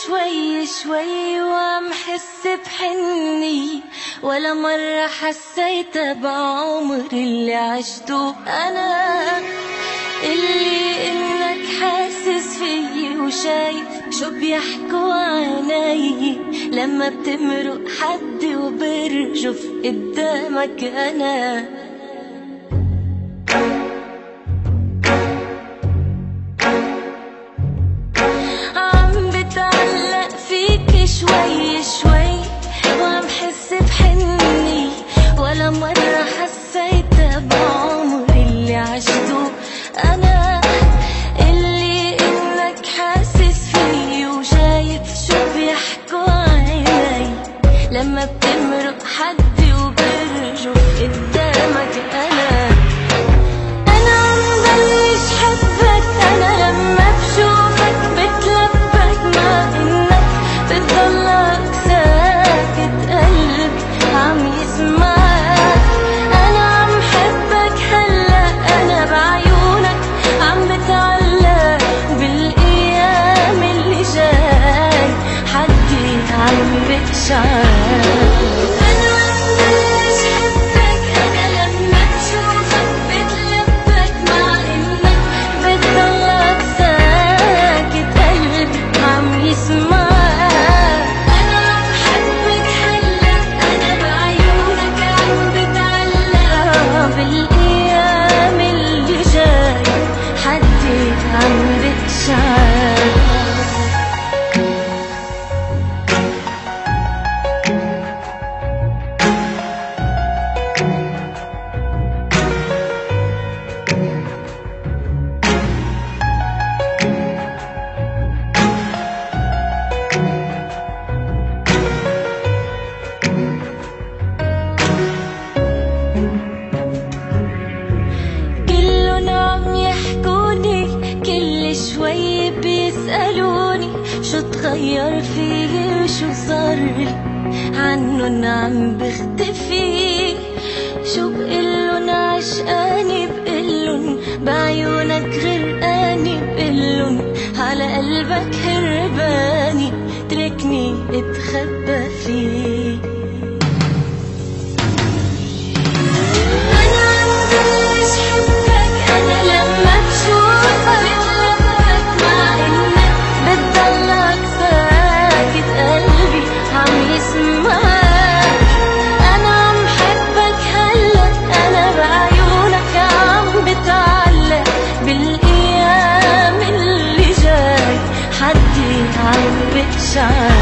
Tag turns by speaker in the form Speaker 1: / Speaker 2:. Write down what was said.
Speaker 1: شوي شوي وعم حس بحني، ولا مرة حسيت بعمر اللي عشته أنا. اللي إنك حاسس فيي وشايف شو بيحكوا عني لما بتمرق حد وبرجف قدامك أنا. عم بتعلق فيك شوي شوي وعم حس بحني، ولا مرة حسيت بعمر اللي عشته أنا. اللي إنك حاسس فيي وشايف شو بيحكوا عني لما بتمرق حد وبرجف قدامك أنا. أنا عم بلش حبك، أنا لما بشوفك بتلبك، مع إنك بتضلك ساكت قلبي عم يسمعك. أنا عم حبك هلأ، أنا بعيونك عم بتعلق، بالأيام اللي جاي حدي عم بتشعر. شوي بيسألوني شو تغير فيي وشو صارلي، عنن عم بختفي. شو بقلن عشقاني، بقلن بعيونك غرقاني، بقلن على قلبك هرباني، تركني اتخبى فيه. shine.